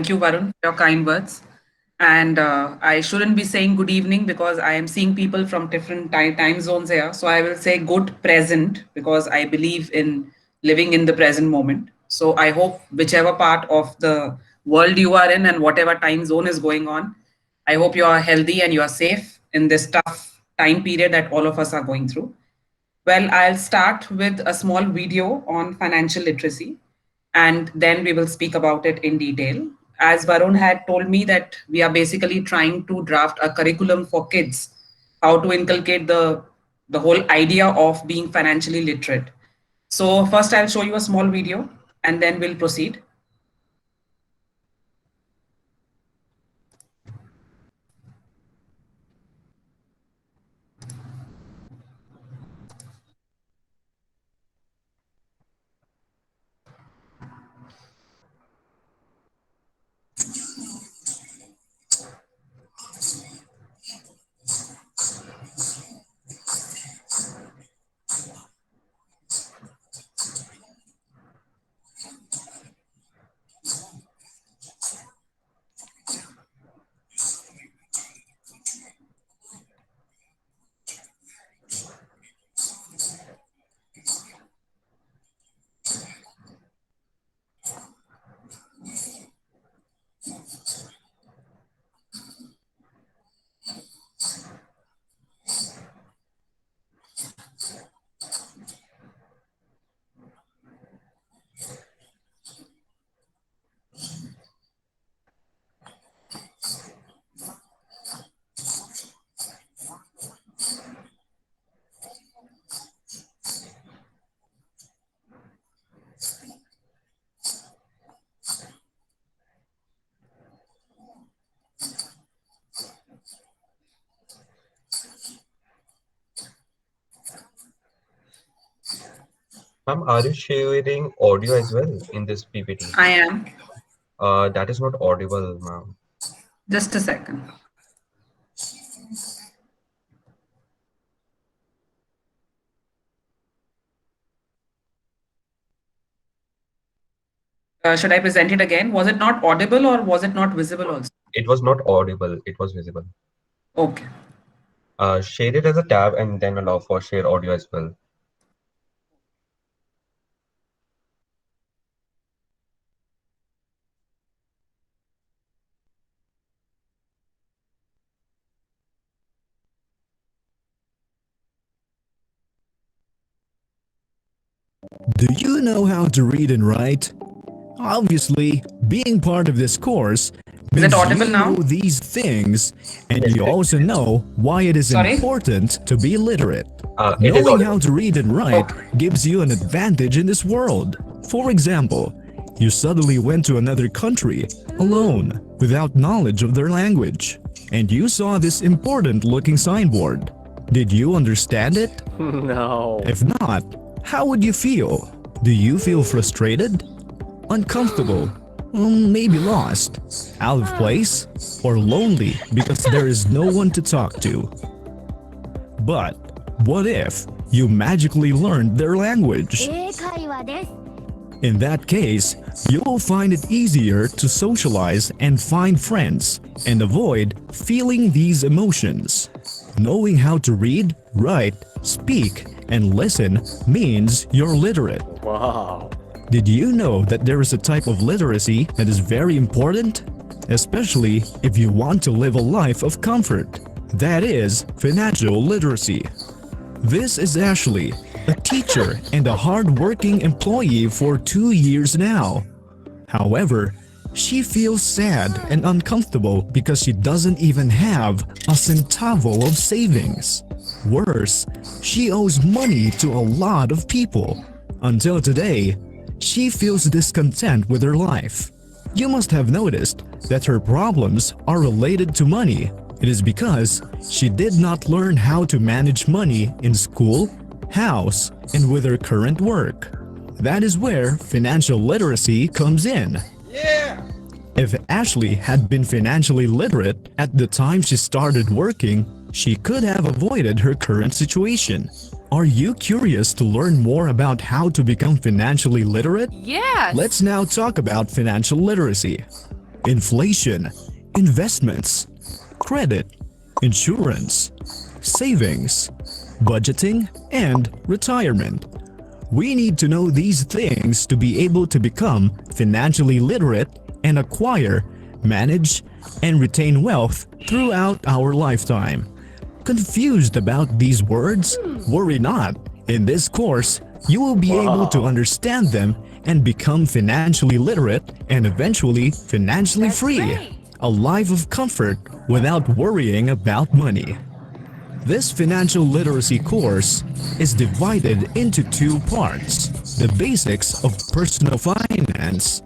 Thank you, Varun, for your kind words. And I shouldn't be saying good evening because I am seeing people from different time zones here. So I will say good present because I believe in living in the present moment. So I hope whichever part of the world you are in and whatever time zone is going on, I hope you are healthy and you are safe in this tough time period that all of us are going through. Well, I'll start with a small video on financial literacy and then we will speak about it in detail. As Varun had told me that we are basically trying to draft a curriculum for kids, how to inculcate the whole idea of being financially literate. So first I'll show you a small video and then we'll proceed. Ma'am, are you sharing audio as well in this PPT? I am. That is not audible, ma'am. Just a second. Should I present it again? Was it not audible or was it not visible also? It was not audible, it was visible. Okay. Share it as a tab and then allow for share audio as well. Do you know how to read and write? Obviously, being part of this course Is it means audible you know now? these things and Yes, you it, also know why it is Sorry? important to be literate. it is Knowing how audible. to read and write Okay. gives you an advantage in this world. For example, you suddenly went to another country alone without knowledge of their language and you saw this important looking signboard. Did you understand it? No. If not, how would you feel? Do you feel frustrated? Uncomfortable? Maybe lost? Out of place? Or lonely because there is no one to talk to? But what if you magically learned their language? 英会話です。 In that case, you will find it easier to socialize and find friends and avoid feeling these emotions. Knowing how to read, write, speak, and listen means you're literate. Wow. Did you know that there is a type of literacy that is very important? Especially if you want to live a life of comfort. That is financial literacy. This is Ashley, a teacher and a hard-working employee for 2 years now. However, she feels sad and uncomfortable because she doesn't even have a centavo of savings. Worse, she owes money to a lot of people. Until today, she feels discontent with her life. You must have noticed that her problems are related to money. It is because she did not learn how to manage money in school, house, and with her current work. That is where financial literacy comes in. If Ashley had been financially literate at the time she started working, she could have avoided her current situation. Are you curious to learn more about how to become financially literate? Yes. Let's now talk about financial literacy. inflation, investments, credit, insurance, savings, budgeting, and retirement. We need to know these things to be able to become financially literate and acquire, manage, and retain wealth throughout our lifetime. Confused about these words? Worry not. In this course, you will be able to understand them and become financially literate and eventually financially free. A life of comfort without worrying about money. This financial literacy course is divided into two parts: the basics of personal finance.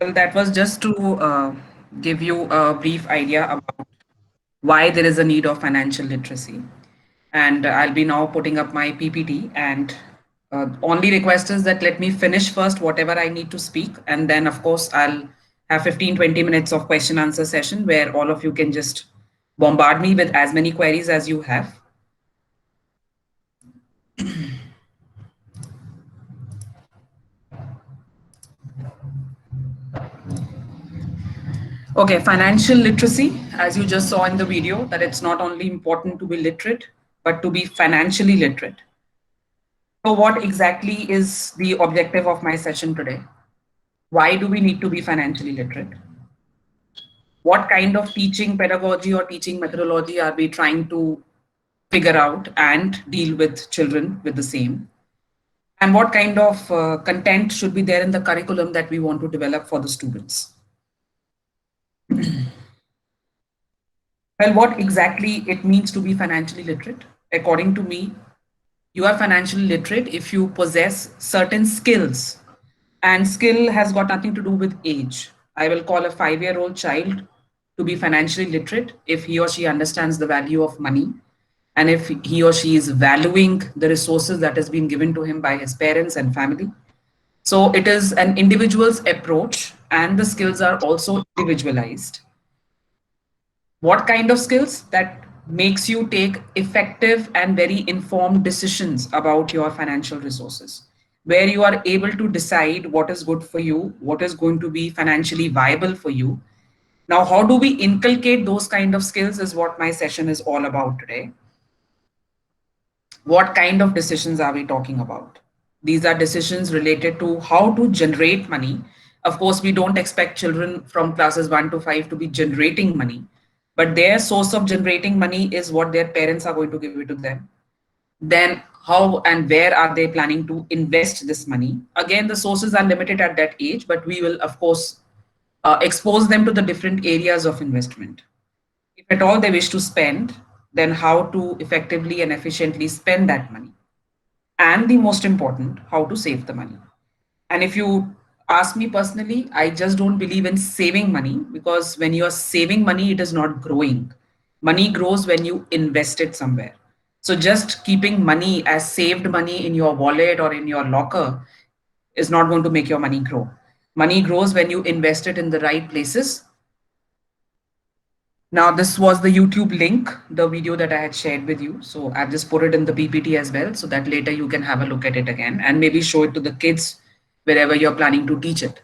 Well, that was just to give you a brief idea about why there is a need of financial literacy. And I'll be now putting up my PPT. And only request is that let me finish first whatever I need to speak. And then, of course, I'll have 15-20 minutes of question answer session where all of you can just bombard me with as many queries as you have. Okay, financial literacy, as you just saw in the video, that it's not only important to be literate, but to be financially literate. So what exactly is the objective of my session today? Why do we need to be financially literate? What kind of teaching pedagogy or teaching methodology are we trying to figure out and deal with children with the same? And what kind of content should be there in the curriculum that we want to develop for the students? Well, what exactly it means to be financially literate? According to me, you are financially literate if you possess certain skills, and skill has got nothing to do with age. I will call a 5-year-old child to be financially literate if he or she understands the value of money and if he or she is valuing the resources that has been given to him by his parents and family. So it is an individual's approach, and the skills are also individualized. What kind of skills? That makes you take effective and very informed decisions about your financial resources, where you are able to decide what is good for you, what is going to be financially viable for you. Now, how do we inculcate those kind of skills is what my session is all about today. What kind of decisions are we talking about? These are decisions related to how to generate money. Of course, we don't expect children from classes 1 to 5 to be generating money, but their source of generating money is what their parents are going to give it to them. Then how and where are they planning to invest this money? Again, the sources are limited at that age, but we will, of course, expose them to the different areas of investment. If at all they wish to spend, then how to effectively and efficiently spend that money. And the most important, how to save the money. And if you ask me personally, I just don't believe in saving money, because when you are saving money, it is not growing. Money grows when you invest it somewhere. So just keeping money as saved money in your wallet or in your locker is not going to make your money grow. Money grows when you invest it in the right places. Now, this was the YouTube link, the video that I had shared with you. So I've just put it in the PPT as well, so that later you can have a look at it again and maybe show it to the kids wherever you're planning to teach it.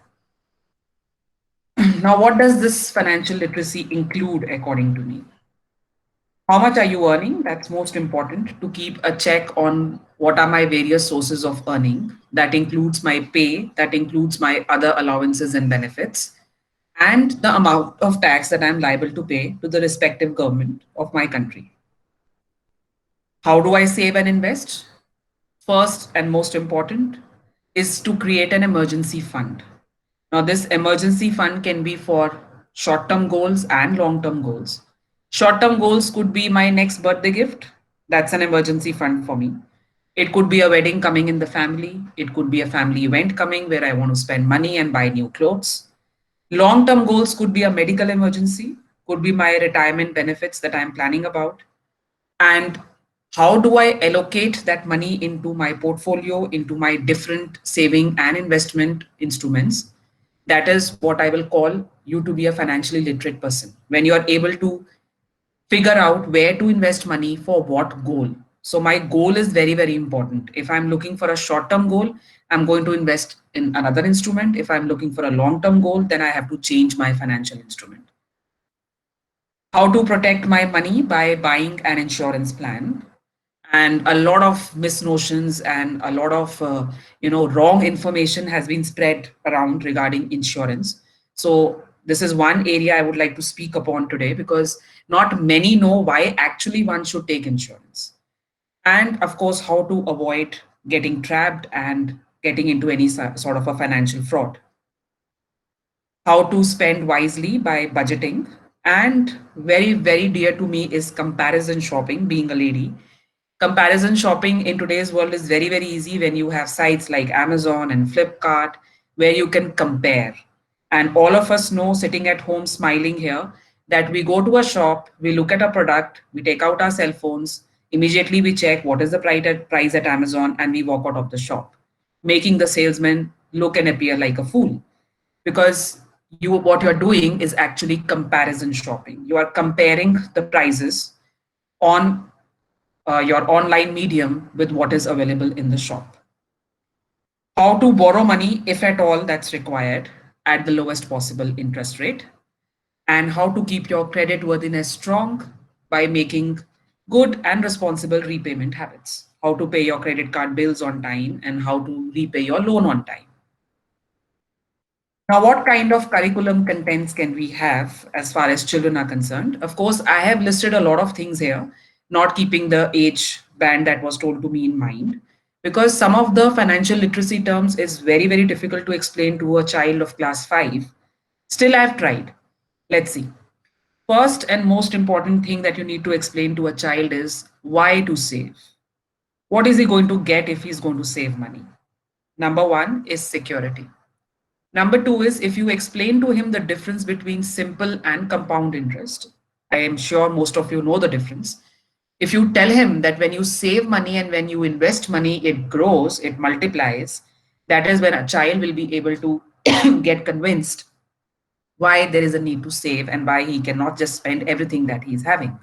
Now, what does this financial literacy include according to me? How much are you earning? That's most important, to keep a check on what are my various sources of earning. That includes my pay, that includes my other allowances and benefits, and the amount of tax that I'm liable to pay to the respective government of my country. How do I save and invest? First and most important is to create an emergency fund. Now, this emergency fund can be for short term goals and long term goals. Short term goals could be my next birthday gift. That's an emergency fund for me. It could be a wedding coming in the family. It could be a family event coming where I want to spend money and buy new clothes. Long term goals could be a medical emergency, could be my retirement benefits that I'm planning about. And how do I allocate that money into my portfolio, into my different saving and investment instruments? That is what I will call you to be a financially literate person. When you are able to figure out where to invest money for what goal. So my goal is very, very important. If I'm looking for a short-term goal, I'm going to invest in another instrument. If I'm looking for a long-term goal, then I have to change my financial instrument. How to protect my money by buying an insurance plan. And a lot of misnotions and a lot of wrong information has been spread around regarding insurance. So this is one area I would like to speak upon today, because not many know why actually one should take insurance, and of course how to avoid getting trapped and getting into any sort of a financial fraud. How to spend wisely by budgeting. And very, very dear to me is comparison shopping. Being a lady, comparison shopping in today's world is very, very easy when you have sites like Amazon and Flipkart where you can compare. And all of us know, sitting at home smiling here, that we go to a shop, we look at a product, we take out our cell phones, immediately we check what is the price at Amazon, and we walk out of the shop, making the salesman look and appear like a fool. Because what you're doing is actually comparison shopping. You are comparing the prices on your online medium with what is available in the shop. How to borrow money, if at all that's required, at the lowest possible interest rate. And how to keep your credit worthiness strong by making good and responsible repayment habits. How to pay your credit card bills on time and how to repay your loan on time. Now, what kind of curriculum contents can we have as far as children are concerned? Of course, I have listed a lot of things here, not keeping the age band that was told to me in mind, because some of the financial literacy terms is very, very difficult to explain to a child of class 5. Still, I've tried. Let's see. First and most important thing that you need to explain to a child is why to save. What is he going to get if he's going to save money? Number one is security. Number two is, if you explain to him the difference between simple and compound interest, I am sure most of you know the difference. If you tell him that when you save money and when you invest money, it grows, it multiplies, that is when a child will be able to get convinced why there is a need to save and why he cannot just spend everything that he's having.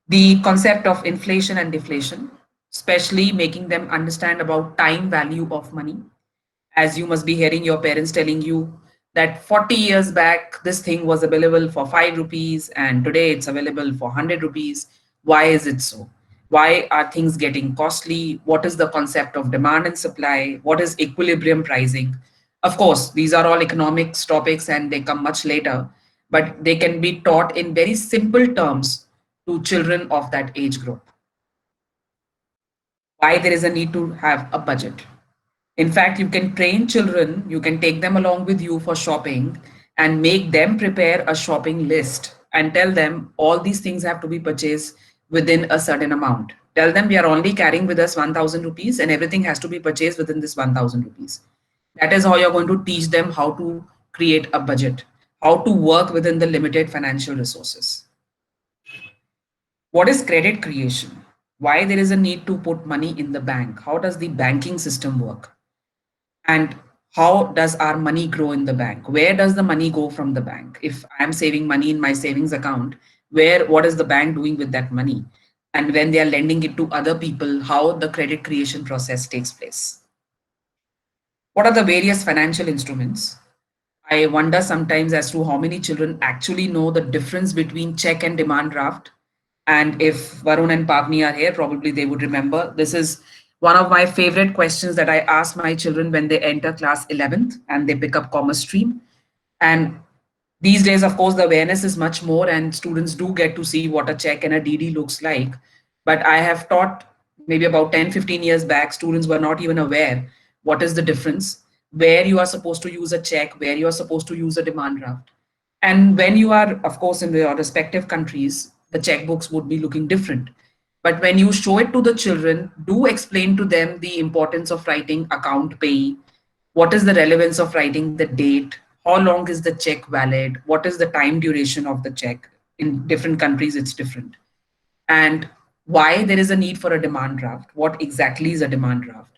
The concept of inflation and deflation, especially making them understand about time value of money. As you must be hearing your parents telling you that 40 years back, this thing was available for 5 rupees and today it's available for 100 rupees. Why is it so? Why are things getting costly? What is the concept of demand and supply? What is equilibrium pricing? Of course, these are all economics topics and they come much later, but they can be taught in very simple terms to children of that age group. Why there is a need to have a budget. In fact, you can train children, you can take them along with you for shopping and make them prepare a shopping list and tell them all these things have to be purchased within a certain amount. Tell them we are only carrying with us 1,000 rupees and everything has to be purchased within this 1,000 rupees. That is how you're going to teach them how to create a budget, how to work within the limited financial resources. What is credit creation? Why there is a need to put money in the bank? How does the banking system work? And how does our money grow in the bank? Where does the money go from the bank? If I'm saving money in my savings account, what is the bank doing with that money? And when they are lending it to other people, how the credit creation process takes place. What are the various financial instruments? I wonder sometimes as to how many children actually know the difference between check and demand draft. And if Varun and Pavni are here, probably they would remember. This is one of my favorite questions that I ask my children when they enter class 11th and they pick up commerce stream. And these days, of course, the awareness is much more and students do get to see what a check and a DD looks like. But I have taught maybe about 10, 15 years back, students were not even aware what is the difference, where you are supposed to use a check, where you are supposed to use a demand draft. And when you are, of course, in your respective countries, the checkbooks would be looking different. But when you show it to the children, do explain to them the importance of writing account payee. What is the relevance of writing the date? How long is the check valid? What is the time duration of the check? In different countries, it's different. And why there is a need for a demand draft? What exactly is a demand draft?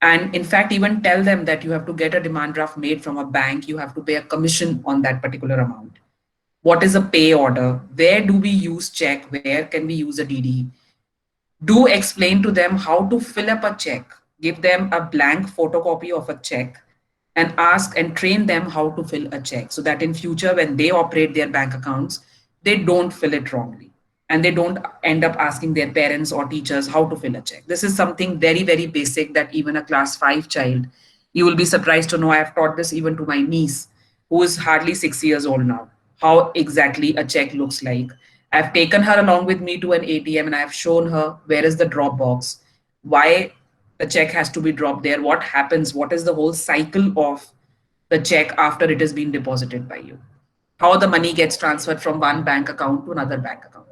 And in fact, even tell them that you have to get a demand draft made from a bank. You have to pay a commission on that particular amount. What is a pay order? Where do we use check? Where can we use a DD? Do explain to them how to fill up a check, give them a blank photocopy of a check, and ask and train them how to fill a check so that in future when they operate their bank accounts, they don't fill it wrongly and they don't end up asking their parents or teachers how to fill a check. This is something very, very basic that even a class 5 child, you will be surprised to know I have taught this even to my niece who is hardly 6 years old now, how exactly a check looks like. I've taken her along with me to an ATM and I've shown her where is the drop box, why the check has to be dropped there, what happens, what is the whole cycle of the check after it has been deposited by you, how the money gets transferred from one bank account to another bank account.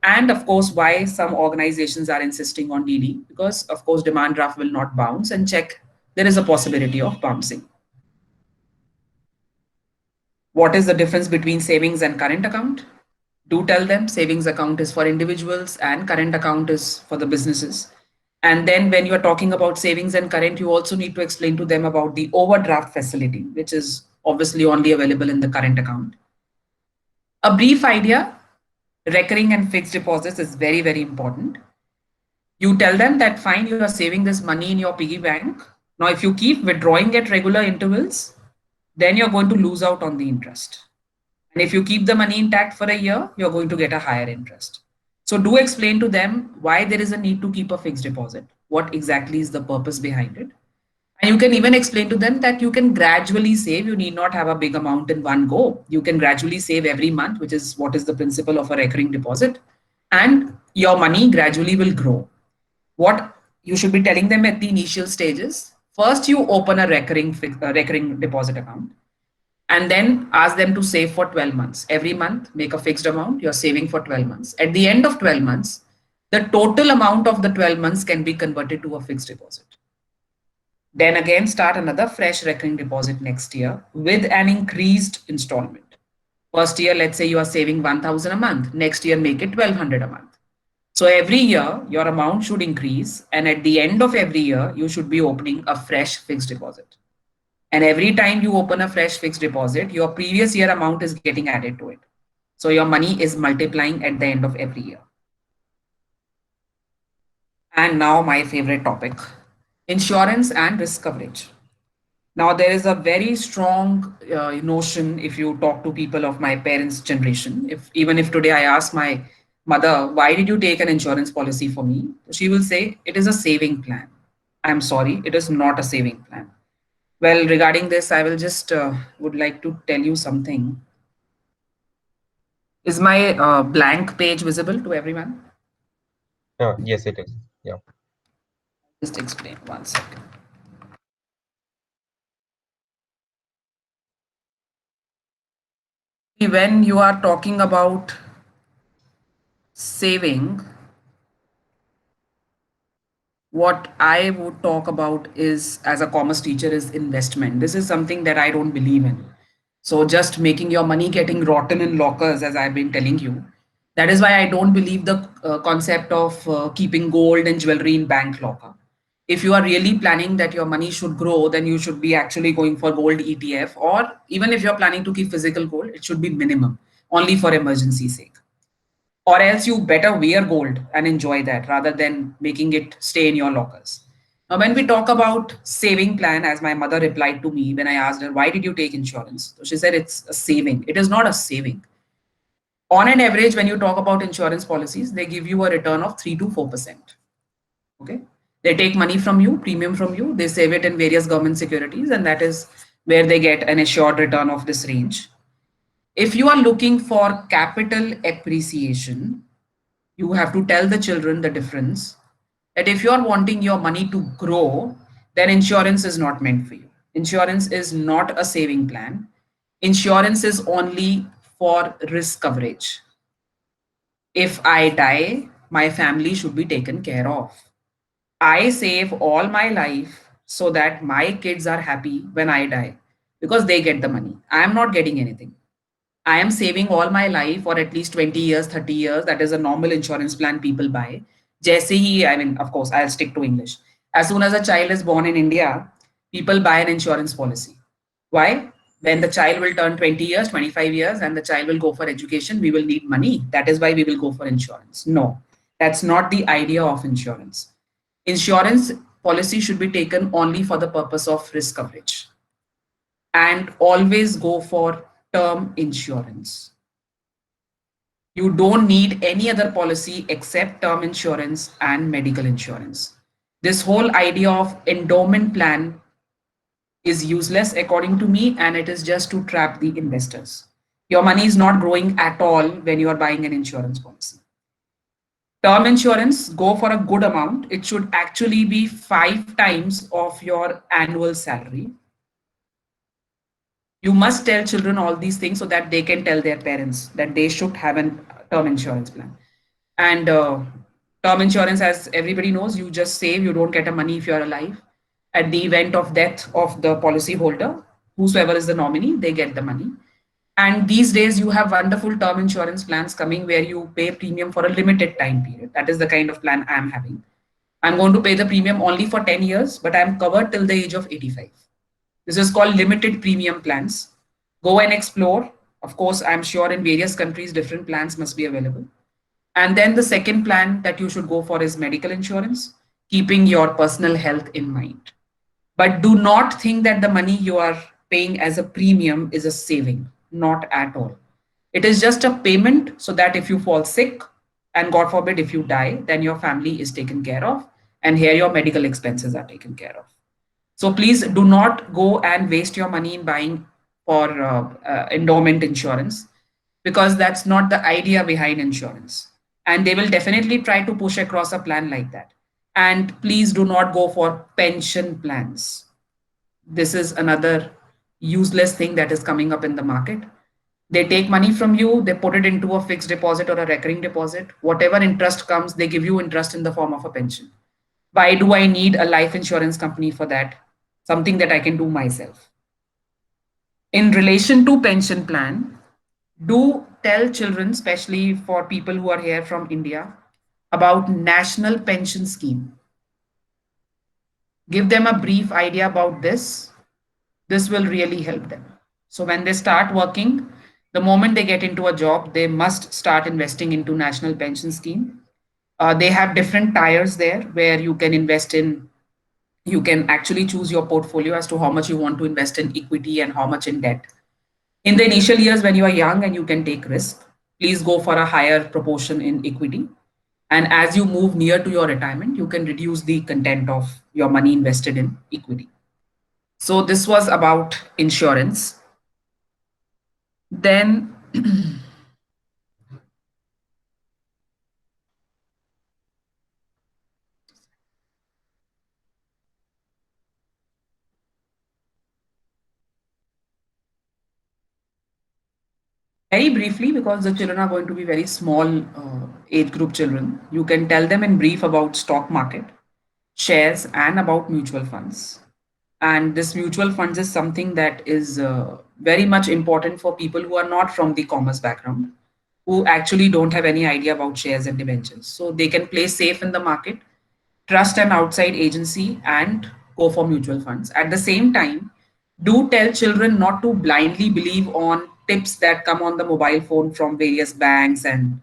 And of course, why some organizations are insisting on DD, because of course, demand draft will not bounce and check, there is a possibility of bouncing. What is the difference between savings and current account? Do tell them savings account is for individuals and current account is for the businesses. And then when you're talking about savings and current, you also need to explain to them about the overdraft facility, which is obviously only available in the current account. A brief idea, recurring and fixed deposits is very, very important. You tell them that fine, you are saving this money in your piggy bank. Now, if you keep withdrawing at regular intervals, then you're going to lose out on the interest. And if you keep the money intact for a year, you're going to get a higher interest. So do explain to them why there is a need to keep a fixed deposit, what exactly is the purpose behind it. And you can even explain to them that you can gradually save. You need not have a big amount in one go. You can gradually save every month, which is what is the principle of a recurring deposit. And your money gradually will grow. What you should be telling them at the initial stages, first you open a recurring deposit account and then ask them to save for 12 months. Every month, make a fixed amount, you're saving for 12 months. At the end of 12 months, the total amount of the 12 months can be converted to a fixed deposit. Then again, start another fresh recurring deposit next year with an increased installment. First year, let's say you are saving 1,000 a month. Next year, make it 1,200 a month. So every year, your amount should increase. And at the end of every year, you should be opening a fresh fixed deposit. And every time you open a fresh fixed deposit, your previous year amount is getting added to it. So your money is multiplying at the end of every year. And now my favorite topic, insurance and risk coverage. Now there is a very strong notion if you talk to people of my parents' generation. Even if today I ask my mother, why did you take an insurance policy for me? She will say, it is a saving plan. I'm sorry, it is not a saving plan. Well, regarding this, I will just would like to tell you something. Is my blank page visible to everyone? Yes, it is. Yeah. Just explain 1 second. When you are talking about saving, what I would talk about is, as a commerce teacher, is investment. This is something that I don't believe in. So just making your money getting rotten in lockers, as I've been telling you, that is why I don't believe the concept of keeping gold and jewelry in bank locker. If you are really planning that your money should grow, then you should be actually going for gold ETF, or even if you're planning to keep physical gold, it should be minimum, only for emergency sake. Or else you better wear gold and enjoy that rather than making it stay in your lockers. Now, when we talk about saving plan, as my mother replied to me when I asked her, why did you take insurance? So she said, it's a saving. It is not a saving. On an average, when you talk about insurance policies, they give you a return of 3 to 4%. Okay. They take money from you, premium from you, they save it in various government securities, and that is where they get an assured return of this range. If you are looking for capital appreciation, you have to tell the children the difference, that if you are wanting your money to grow, then insurance is not meant for you. Insurance is not a saving plan. Insurance is only for risk coverage. If I die, my family should be taken care of. I save all my life so that my kids are happy when I die because they get the money. I am not getting anything. I am saving all my life for at least 20 years, 30 years. That is a normal insurance plan people buy. Jaise hi, I mean, of course, I'll stick to English. As soon as a child is born in India, people buy an insurance policy. Why? When the child will turn 20 years, 25 years, and the child will go for education, we will need money. That is why we will go for insurance. No. That's not the idea of insurance. Insurance policy should be taken only for the purpose of risk coverage, and always go for term insurance. You don't need any other policy except term insurance and medical insurance. This whole idea of endowment plan is useless according to me, and it is just to trap the investors. Your money is not growing at all when you are buying an insurance policy. Term insurance, go for a good amount. It should actually be 5 times of your annual salary. You must tell children all these things so that they can tell their parents that they should have a term insurance plan. And term insurance, as everybody knows, you just save, you don't get a money if you're alive. At the event of death of the policy holder, whosoever is the nominee, they get the money. And these days, you have wonderful term insurance plans coming where you pay premium for a limited time period. That is the kind of plan I'm having. I'm going to pay the premium only for 10 years, but I'm covered till the age of 85. This is called limited premium plans. Go and explore. Of course, I'm sure in various countries, different plans must be available. And then the second plan that you should go for is medical insurance, keeping your personal health in mind. But do not think that the money you are paying as a premium is a saving, not at all. It is just a payment so that if you fall sick, and God forbid if you die, then your family is taken care of, and here your medical expenses are taken care of. So please do not go and waste your money in buying for endowment insurance, because that's not the idea behind insurance. And they will definitely try to push across a plan like that. And please do not go for pension plans. This is another useless thing that is coming up in the market. They take money from you, they put it into a fixed deposit or a recurring deposit. Whatever interest comes, they give you interest in the form of a pension. Why do I need a life insurance company for that? Something that I can do myself. In relation to pension plan, do tell children, especially for people who are here from India, about national pension scheme. Give them a brief idea about this. This will really help them. So when they start working, the moment they get into a job, they must start investing into national pension scheme. They have different tiers there where you can invest in. You can actually choose your portfolio as to how much you want to invest in equity and how much in debt. In the initial years, when you are young and you can take risk, please go for a higher proportion in equity. And as you move near to your retirement, you can reduce the content of your money invested in equity. So this was about insurance. Then very briefly, because the children are going to be very small age group children, you can tell them in brief about stock market, shares, and about mutual funds. And this mutual funds is something that is very much important for people who are not from the commerce background, who actually don't have any idea about shares and debentures. So they can play safe in the market, trust an outside agency, and go for mutual funds. At the same time, do tell children not to blindly believe on tips that come on the mobile phone from various banks and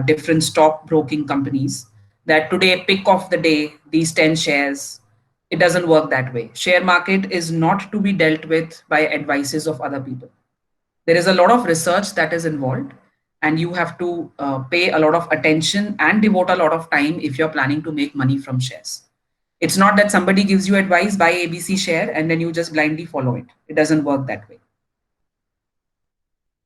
different stock broking companies, that today pick of the day these 10 shares. It doesn't work that way. Share market is not to be dealt with by advices of other people. There is a lot of research that is involved, and you have to pay a lot of attention and devote a lot of time if you're planning to make money from shares. It's not that somebody gives you advice, buy ABC share, and then you just blindly follow it. It doesn't work that way.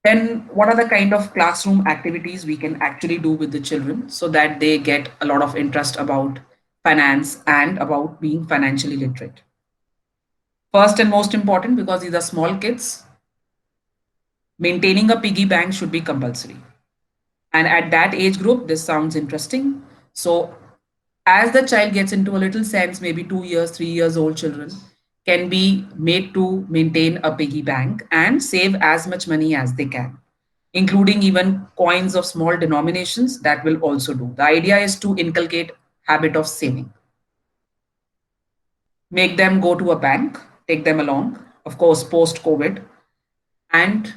Then what are the kind of classroom activities we can actually do with the children so that they get a lot of interest about finance and about being financially literate? First and most important, because these are small kids, maintaining a piggy bank should be compulsory. And at that age group, this sounds interesting. So as the child gets into a little sense, maybe 2 years, 3 years old children can be made to maintain a piggy bank and save as much money as they can, including even coins of small denominations. That will also do. The idea is to inculcate habit of saving. Make them go to a bank, take them along, of course, post COVID, and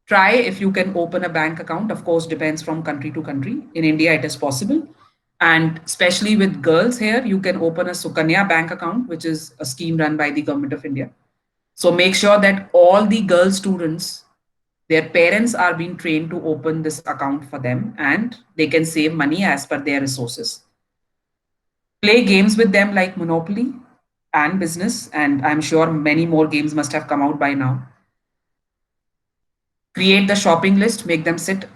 Try if you can open a bank account. Of course, depends from country to country. In India, it is possible. And especially with girls here, you can open a Sukanya bank account, which is a scheme run by the government of India. So make sure that all the girl students, their parents are being trained to open this account for them and they can save money as per their resources. Play games with them like Monopoly and business, and I'm sure many more games must have come out by now. Create the shopping list, make them sit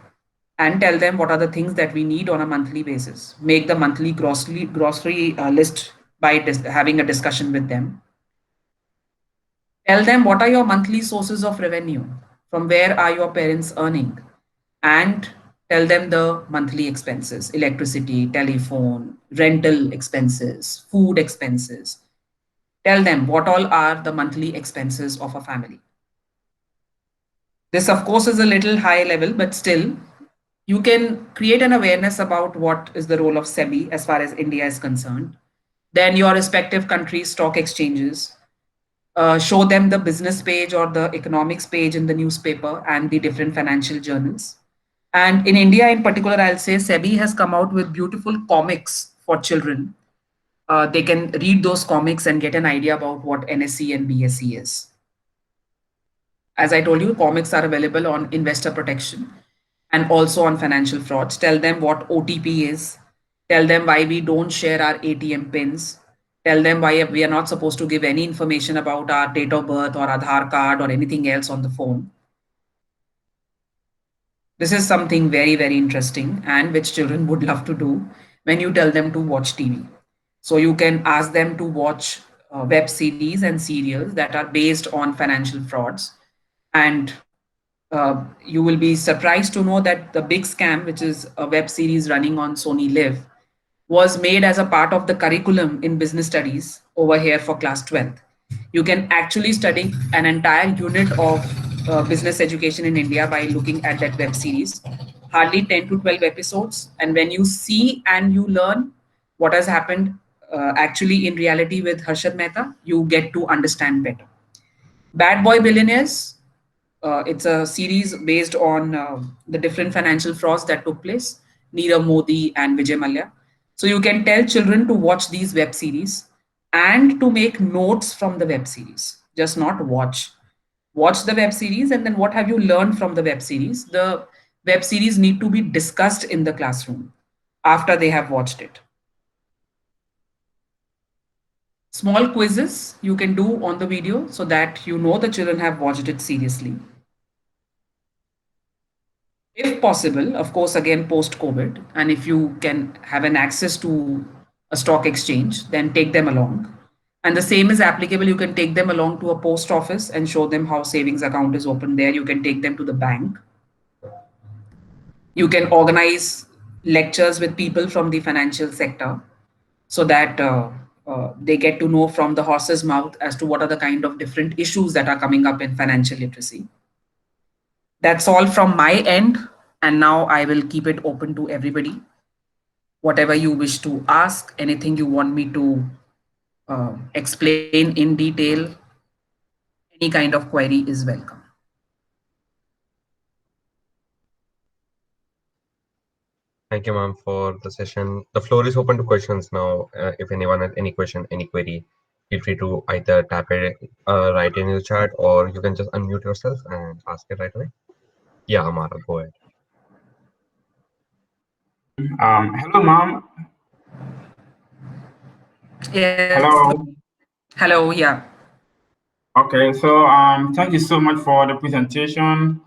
and tell them what are the things that we need on a monthly basis. Make the monthly grocery list by having a discussion with them. Tell them what are your monthly sources of revenue, from where are your parents earning, and tell them the monthly expenses: electricity, telephone, rental expenses, food expenses. Tell them what all are the monthly expenses of a family. This, of course, is a little high level, but still, you can create an awareness about what is the role of SEBI as far as India is concerned. Then your respective countries' stock exchanges, show them the business page or the economics page in the newspaper and the different financial journals. And in India, in particular, I'll say SEBI has come out with beautiful comics for children. They can read those comics and get an idea about what NSE and BSE is. As I told you, comics are available on investor protection and also on financial frauds. Tell them what OTP is. Tell them why we don't share our ATM pins. Tell them why we are not supposed to give any information about our date of birth or Aadhaar card or anything else on the phone. This is something very, very interesting and which children would love to do when you tell them to watch TV. So you can ask them to watch web series and serials that are based on financial frauds. And you will be surprised to know that The Big Scam, which is a web series running on Sony Live, was made as a part of the curriculum in business studies over here for class 12th. You can actually study an entire unit of business education in India by looking at that web series, hardly 10 to 12 episodes. And when you see and you learn what has happened actually in reality with Harshad Mehta, you get to understand better. Bad Boy Billionaires, it's a series based on the different financial frauds that took place, Nirav Modi and Vijay Mallya. So you can tell children to watch these web series and to make notes from the web series, just not watch. Watch the web series and then what have you learned from the web series? The web series need to be discussed in the classroom after they have watched it. Small quizzes you can do on the video so that you know the children have watched it seriously. If possible, of course, again, post COVID, and if you can have an access to a stock exchange, then take them along. And the same is applicable. You can take them along to a post office and show them how savings account is opened there. You can take them to the bank. You can organize lectures with people from the financial sector so that they get to know from the horse's mouth as to what are the kind of different issues that are coming up in financial literacy. That's all from my end. And now I will keep it open to everybody. Whatever you wish to ask, anything you want me to explain in detail, any kind of query is welcome. Thank you, ma'am, for the session. The floor is open to questions now. If anyone has any question, any query, feel free to either tap it, write in the chat, or you can just unmute yourself and ask it right away. Yeah, Amara, go ahead. Hello, ma'am. Yes. Hello. Hello. Yeah. Okay, so thank you so much for the presentation.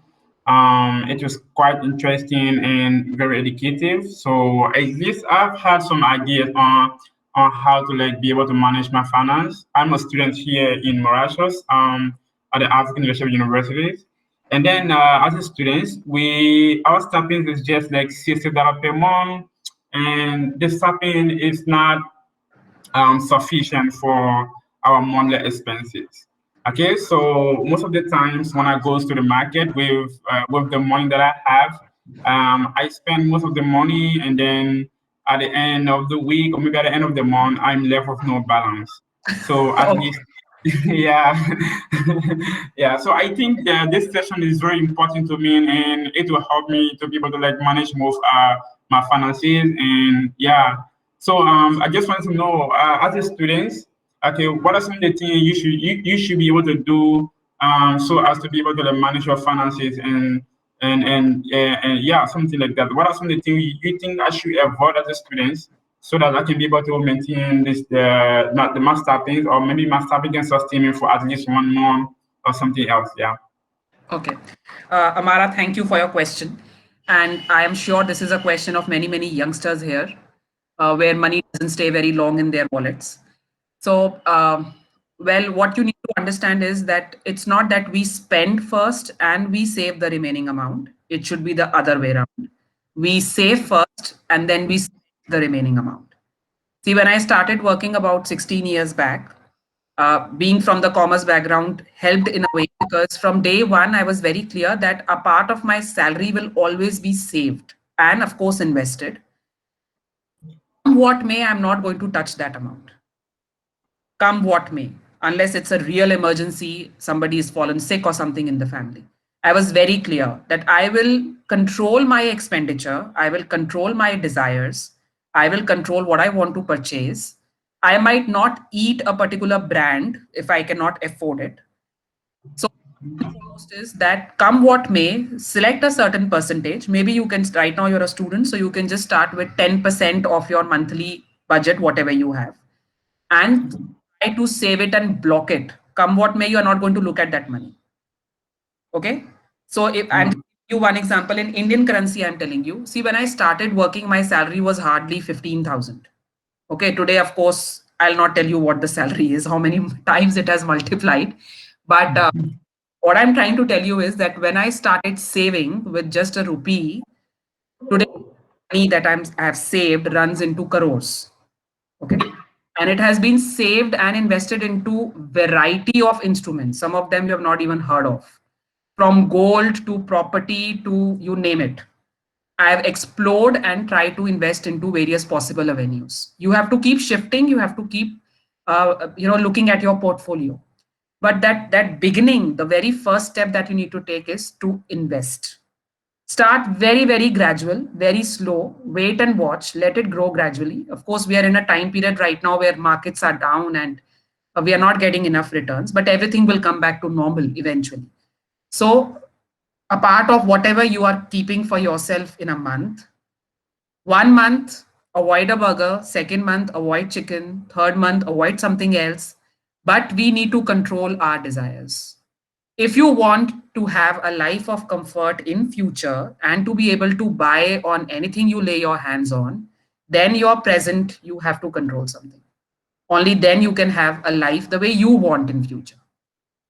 It was quite interesting and very educative. So at least I've had some ideas on how to like be able to manage my finance. I'm a student here in Mauritius at the African University. And then as a student, our stipend is just like $60 per month, and the stipend is not sufficient for our monthly expenses. Okay, so most of the times when I go to the market with the money that I have, I spend most of the money, and then at the end of the week or maybe at the end of the month, I'm left with no balance. So at least Yeah. Yeah, so I think that this session is very important to me, and it will help me to be able to like manage most my finances. And yeah, so I just want to know, as a student, okay, what are some of the things you should be able to do so as to be able to like, manage your finances, and yeah, something like that. What are some of the things you think I should avoid as a student so that I can be able to maintain this not the master things, or maybe master can sustain me for at least 1 month or something else. Yeah. Okay. Amara, thank you for your question. And I am sure this is a question of many, many youngsters here, where money doesn't stay very long in their wallets. So, well, what you need to understand is that it's not that we spend first and we save the remaining amount. It should be the other way around. We save first and then we save the remaining amount. See, when I started working about 16 years back, being from the commerce background helped in a way, because from day one, I was very clear that a part of my salary will always be saved and, of course, invested. Come what may, I'm not going to touch that amount. Come what may, unless it's a real emergency, somebody is fallen sick or something in the family. I was very clear that I will control my expenditure, I will control my desires, I will control what I want to purchase. I might not eat a particular brand if I cannot afford it. So, foremost is that come what may, select a certain percentage. Maybe you can, right now you're a student, so you can just start with 10% of your monthly budget, whatever you have, and try to save it and block it. Come what may, you are not going to look at that money. Okay. So if I'm giving you one example in Indian currency, I'm telling you, see, when I started working, my salary was hardly 15,000. Okay. Today, of course, I'll not tell you what the salary is, how many times it has multiplied. But what I'm trying to tell you is that when I started saving with just a rupee, today money that I have saved runs into crores. Okay. And it has been saved and invested into variety of instruments. Some of them you have not even heard of, from gold to property to you name it. I have explored and tried to invest into various possible avenues. You have to keep shifting. You have to keep, looking at your portfolio. But that beginning, the very first step that you need to take is to invest. Start very, very gradual, very slow, wait and watch, let it grow gradually. Of course, we are in a time period right now where markets are down and we are not getting enough returns, but everything will come back to normal eventually. So, a part of whatever you are keeping for yourself in a month, 1 month, avoid a burger, second month, avoid chicken, third month, avoid something else. But we need to control our desires. If you want to have a life of comfort in future and to be able to buy on anything you lay your hands on, then your present you have to control something. Only then you can have a life the way you want in future,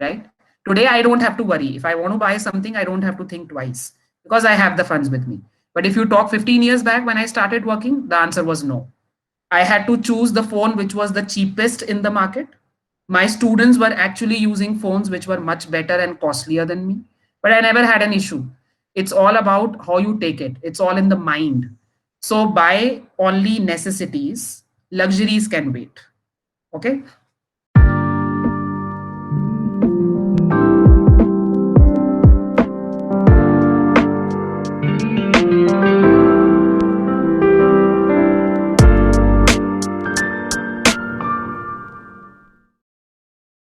right? Today I don't have to worry. If I want to buy something, I don't have to think twice because I have the funds with me. But if you talk 15 years back when I started working, the answer was no. I had to choose the phone which was the cheapest in the market. My students were actually using phones which were much better and costlier than me, but I never had an issue. It's all about how you take it, it's all in the mind. So, buy only necessities, luxuries can wait. Okay.